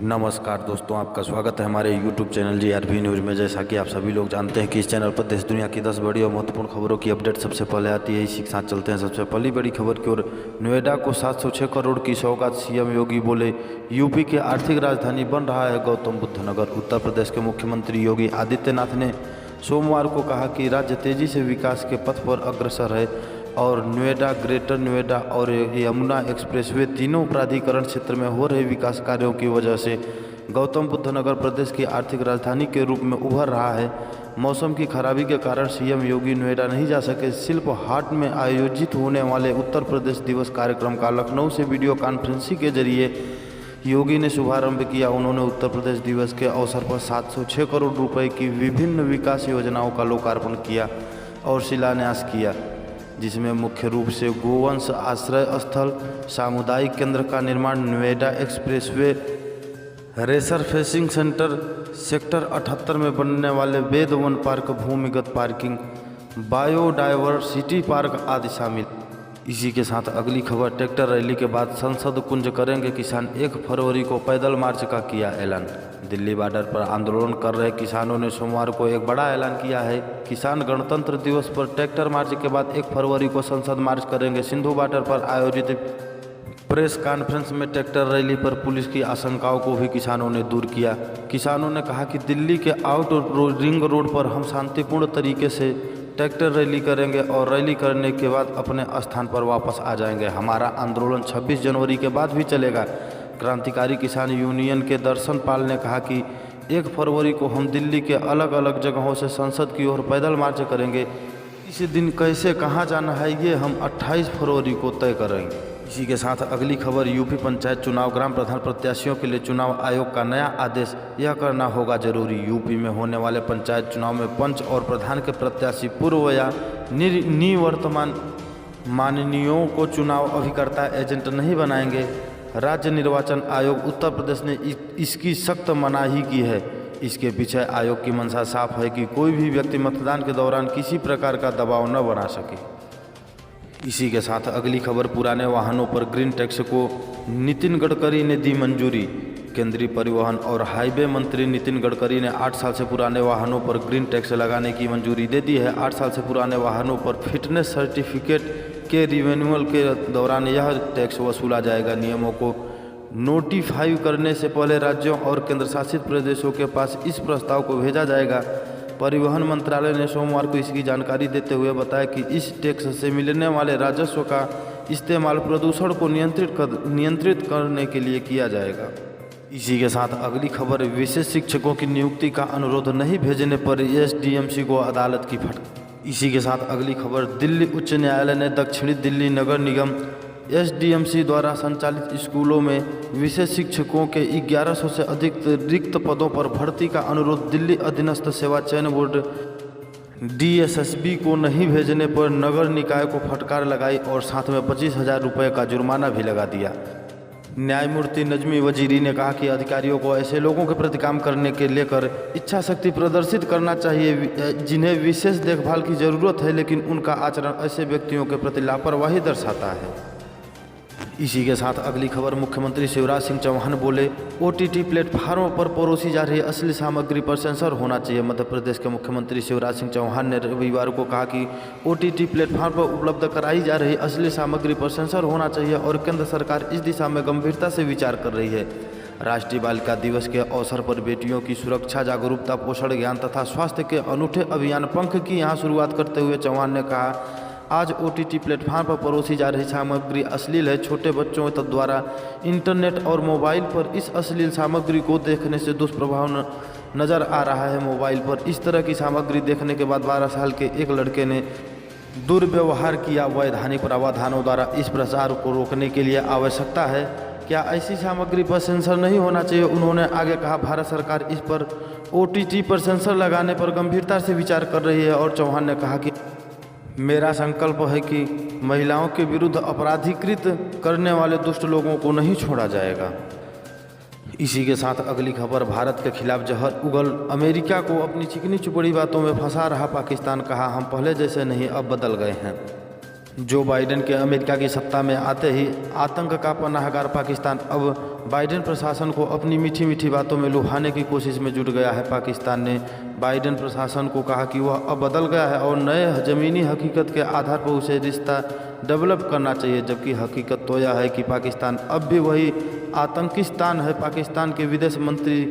नमस्कार दोस्तों, आपका स्वागत है हमारे YouTube चैनल GRV न्यूज़ में। जैसा कि आप सभी लोग जानते हैं कि इस चैनल पर देश दुनिया की 10 बड़ी और महत्वपूर्ण खबरों की अपडेट सबसे पहले आती है। इसी के साथ चलते हैं सबसे पहली बड़ी खबर की ओर। नोएडा को 706 करोड़ की सौगात, सीएम योगी बोले। यूपी की आर्थिक राजधानी बन रहा है गौतम बुद्ध नगर। उत्तर प्रदेश के मुख्यमंत्री योगी आदित्यनाथ ने सोमवार को कहा कि राज्य तेजी से विकास के पथ पर अग्रसर है और नोएडा, ग्रेटर नोएडा और यमुना एक्सप्रेसवे तीनों प्राधिकरण क्षेत्र में हो रहे विकास कार्यों की वजह से गौतम बुद्ध नगर प्रदेश की आर्थिक राजधानी के रूप में उभर रहा है। मौसम की खराबी के कारण सीएम योगी नोएडा नहीं जा सके। शिल्प हाट में आयोजित होने वाले उत्तर प्रदेश दिवस कार्यक्रम का लखनऊ से वीडियो कॉन्फ्रेंसिंग के जरिए योगी ने शुभारंभ किया। उन्होंने उत्तर प्रदेश दिवस के अवसर पर 706 करोड़ रुपए की विभिन्न विकास योजनाओं का लोकार्पण किया और शिलान्यास किया, जिसमें मुख्य रूप से गोवंश आश्रय स्थल, सामुदायिक केंद्र का निर्माण, Noida expressway, racer facing centre, sector 78 में बनने वाले वेद वन पार्क, भूमिगत पार्किंग, बायोडायवर्सिटी पार्क आदि शामिल। इसी के साथ अगली खबर। ट्रैक्टर रैली के बाद संसद कुंज करेंगे किसान। 1 फरवरी को पैदल मार्च का किया ऐलान। दिल्ली बॉर्डर पर आंदोलन कर रहे किसानों ने सोमवार को एक बड़ा ऐलान किया है। किसान गणतंत्र दिवस पर ट्रैक्टर मार्च के बाद 1 फरवरी को संसद मार्च करेंगे। सिंधु बॉर्डर पर आयोजित प्रेस कॉन्फ्रेंस में ट्रैक्टर रैली पर पुलिस की आशंकाओं को भी किसानों ने दूर किया। किसानों ने कहा कि दिल्ली के आउट रिंग रोड पर हम शांतिपूर्ण तरीके से ट्रैक्टर रैली करेंगे और रैली करने के बाद अपने स्थान पर वापस आ जाएंगे। हमारा आंदोलन 26 जनवरी के बाद भी चलेगा। क्रांतिकारी किसान यूनियन के दर्शन पाल ने कहा कि 1 फरवरी को हम दिल्ली के अलग अलग जगहों से संसद की ओर पैदल मार्च करेंगे। इस दिन कैसे कहाँ जाना है ये हम 28 फरवरी को तय करेंगे। इसी के साथ अगली खबर। यूपी पंचायत चुनाव, ग्राम प्रधान प्रत्याशियों के लिए चुनाव आयोग का नया आदेश। यह करना होगा जरूरी। यूपी में होने वाले पंचायत चुनाव में पंच और प्रधान के प्रत्याशी पूर्व या निवर्तमान माननीयों को चुनाव अभिकर्ता एजेंट नहीं बनाएंगे। राज्य निर्वाचन आयोग उत्तर प्रदेश ने इसकी सख्त मनाही की है। इसके पीछे आयोग की मंशा साफ है कि कोई भी व्यक्ति मतदान के दौरान किसी प्रकार का दबाव न बना सके। इसी के साथ अगली खबर। पुराने वाहनों पर ग्रीन टैक्स को नितिन गडकरी ने दी मंजूरी। केंद्रीय परिवहन और हाईवे मंत्री नितिन गडकरी ने 8 साल से पुराने वाहनों पर ग्रीन टैक्स लगाने की मंजूरी दे दी है। 8 साल से पुराने वाहनों पर फिटनेस सर्टिफिकेट के रिन्यूअल के दौरान यह टैक्स वसूला जाएगा। नियमों को नोटिफाई करने से पहले राज्यों और केंद्र शासित प्रदेशों के पास इस प्रस्ताव को भेजा जाएगा। परिवहन मंत्रालय ने सोमवार को इसकी जानकारी देते हुए बताया कि इस टैक्स से मिलने वाले राजस्व का इस्तेमाल प्रदूषण को नियंत्रित करने के लिए किया जाएगा। इसी के साथ अगली खबर। विशेष शिक्षकों की नियुक्ति का अनुरोध नहीं भेजने पर एसडीएमसी को अदालत की फटकार। इसी के साथ अगली खबर। दिल्ली उच्च न्यायालय ने दक्षिणी दिल्ली नगर निगम एसडीएमसी द्वारा संचालित स्कूलों में विशेष शिक्षकों के 1100 से अधिक रिक्त पदों पर भर्ती का अनुरोध दिल्ली अधीनस्थ सेवा चयन बोर्ड डीएसएसबी को नहीं भेजने पर नगर निकाय को फटकार लगाई और साथ में 25,000 रुपये का जुर्माना भी लगा दिया। न्यायमूर्ति नजमी वजीरी ने कहा कि अधिकारियों को ऐसे लोगों के प्रति काम करने के लेकर इच्छा शक्ति प्रदर्शित करना चाहिए जिन्हें विशेष देखभाल की जरूरत है, लेकिन उनका आचरण ऐसे व्यक्तियों के प्रति लापरवाही दर्शाता है। इसी के साथ अगली खबर। मुख्यमंत्री शिवराज सिंह चौहान बोले, ओटीटी प्लेटफार्मों पर परोसी जा रही असली सामग्री पर सेंसर होना चाहिए। मध्य प्रदेश के मुख्यमंत्री शिवराज सिंह चौहान ने रविवार को कहा कि ओटीटी प्लेटफार्म पर उपलब्ध कराई जा रही असली सामग्री पर सेंसर होना चाहिए और केंद्र सरकार इस दिशा में गंभीरता से विचार कर रही है। राष्ट्रीय बालिका दिवस के अवसर पर बेटियों की सुरक्षा, जागरूकता, पोषण, ज्ञान तथा स्वास्थ्य के अनूठे अभियान पंख की यहाँ शुरुआत करते हुए चौहान ने कहा, आज ओटीटी प्लेटफार्म पर परोसी जा रही सामग्री अश्लील है। छोटे बच्चों द्वारा इंटरनेट और मोबाइल पर इस अश्लील सामग्री को देखने से दुष्प्रभाव नज़र आ रहा है। मोबाइल पर इस तरह की सामग्री देखने के बाद 12 साल के एक लड़के ने दुर्व्यवहार किया। वैधानिक प्रावधानों द्वारा इस प्रसार को रोकने के लिए आवश्यकता है। क्या ऐसी सामग्री पर सेंसर नहीं होना चाहिए? उन्होंने आगे कहा, भारत सरकार इस पर ओटीटी पर सेंसर लगाने पर गंभीरता से विचार कर रही है। और चौहान ने कहा कि मेरा संकल्प है कि महिलाओं के विरुद्ध अपराधीकृत करने वाले दुष्ट लोगों को नहीं छोड़ा जाएगा। इसी के साथ अगली खबर। भारत के खिलाफ जहर उगल, अमेरिका को अपनी चिकनी चुपड़ी बातों में फंसा रहा पाकिस्तान। कहा, हम पहले जैसे नहीं, अब बदल गए हैं। जो बाइडेन के अमेरिका की सत्ता में आते ही आतंक का पनाहगार पाकिस्तान अब बाइडेन प्रशासन को अपनी मीठी मीठी बातों में लुभाने की कोशिश में जुट गया है। पाकिस्तान ने बाइडेन प्रशासन को कहा कि वह अब बदल गया है और नए ज़मीनी हकीकत के आधार पर उसे रिश्ता डेवलप करना चाहिए, जबकि हकीकत तो यह है कि पाकिस्तान अब भी वही आतंकिस्तान है। पाकिस्तान के विदेश मंत्री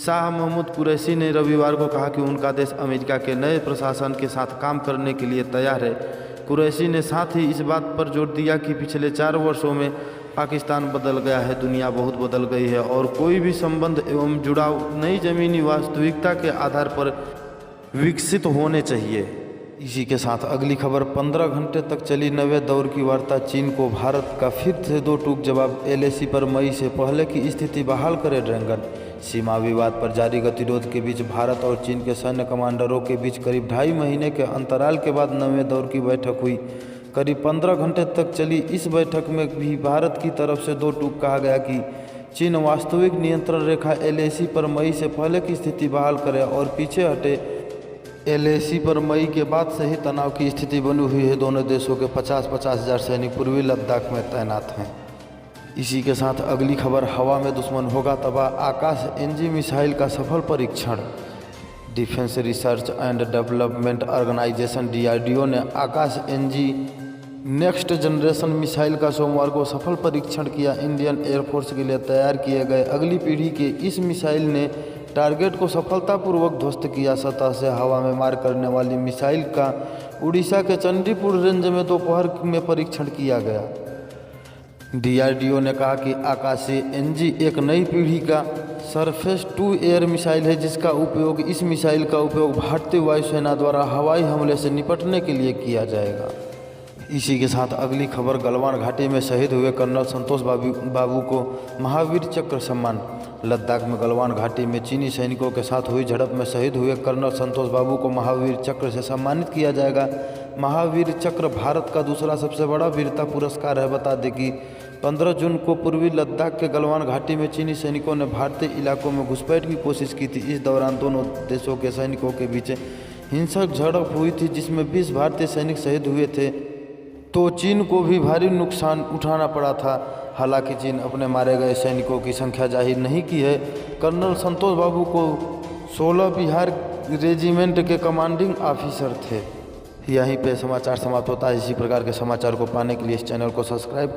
शाह महमूद कुरैशी ने रविवार को कहा कि उनका देश अमेरिका के नए प्रशासन के साथ काम करने के लिए तैयार है। कुरैशी ने साथ ही इस बात पर जोर दिया कि पिछले 4 वर्षों में पाकिस्तान बदल गया है, दुनिया बहुत बदल गई है और कोई भी संबंध एवं जुड़ाव नई ज़मीनी वास्तविकता के आधार पर विकसित होने चाहिए। इसी के साथ अगली खबर, 15 घंटे तक चली नवे दौर की वार्ता, चीन को भारत का फिर से 2 टूक जवाब, LAC पर मई से पहले की स्थिति बहाल करे ड्रैगन। सीमा विवाद पर जारी गतिरोध के बीच भारत और चीन के सैन्य कमांडरों के बीच करीब 2.5 महीने के अंतराल के बाद नवे दौर की बैठक हुई। करीब 15 घंटे तक चली इस बैठक में भी भारत की तरफ से 2 टूक कहा गया कि चीन वास्तविक नियंत्रण रेखा LAC पर मई से पहले की स्थिति बहाल करे और पीछे हटे। LAC पर मई के बाद से ही तनाव की स्थिति बनी हुई है। दोनों देशों के 50-50 हज़ार सैनिक पूर्वी लद्दाख में तैनात हैं। इसी के साथ अगली खबर, हवा में दुश्मन होगा तबाह, आकाश NG मिसाइल का सफल परीक्षण। Defence research and development organisation DRDO ने Akash NG next generation missile का सोमवार को सफल परीक्षण किया। इंडियन एयरफोर्स के लिए तैयार किए गए अगली पीढ़ी के इस मिसाइल ने टारगेट को सफलतापूर्वक ध्वस्त किया। सतह से हवा में मार करने वाली मिसाइल का उड़ीसा के चंडीपुर रेंज में दोपहर में परीक्षण किया गया। DRDO ने कहा कि आकाशीय NG एक नई पीढ़ी का सरफेस टू एयर मिसाइल है, जिसका उपयोग इस मिसाइल का उपयोग भारतीय वायुसेना द्वारा हवाई हमले से निपटने के लिए किया जाएगा। इसी के साथ अगली खबर, गलवान घाटी में शहीद हुए कर्नल संतोष बाबू को महावीर चक्र सम्मान। लद्दाख में गलवान घाटी में चीनी सैनिकों के साथ हुई झड़प में शहीद हुए कर्नल संतोष बाबू को महावीर चक्र से सम्मानित किया जाएगा। महावीर चक्र भारत का दूसरा सबसे बड़ा वीरता पुरस्कार है। बता दें कि 15 जून को पूर्वी लद्दाख के गलवान घाटी में चीनी सैनिकों ने भारतीय इलाकों में घुसपैठ की कोशिश की थी। इस दौरान दोनों देशों के सैनिकों के बीच हिंसक झड़प हुई थी, जिसमें 20 भारतीय सैनिक शहीद हुए थे, तो चीन को भी भारी नुकसान उठाना पड़ा था। हालांकि चीन अपने मारे गए सैनिकों की संख्या जाहिर नहीं की है। कर्नल संतोष बाबू को 16 बिहार रेजिमेंट के कमांडिंग ऑफिसर थे। यहीं पे समाचार समाप्त होता है। इसी प्रकार के समाचार को पाने के लिए इस चैनल को सब्सक्राइब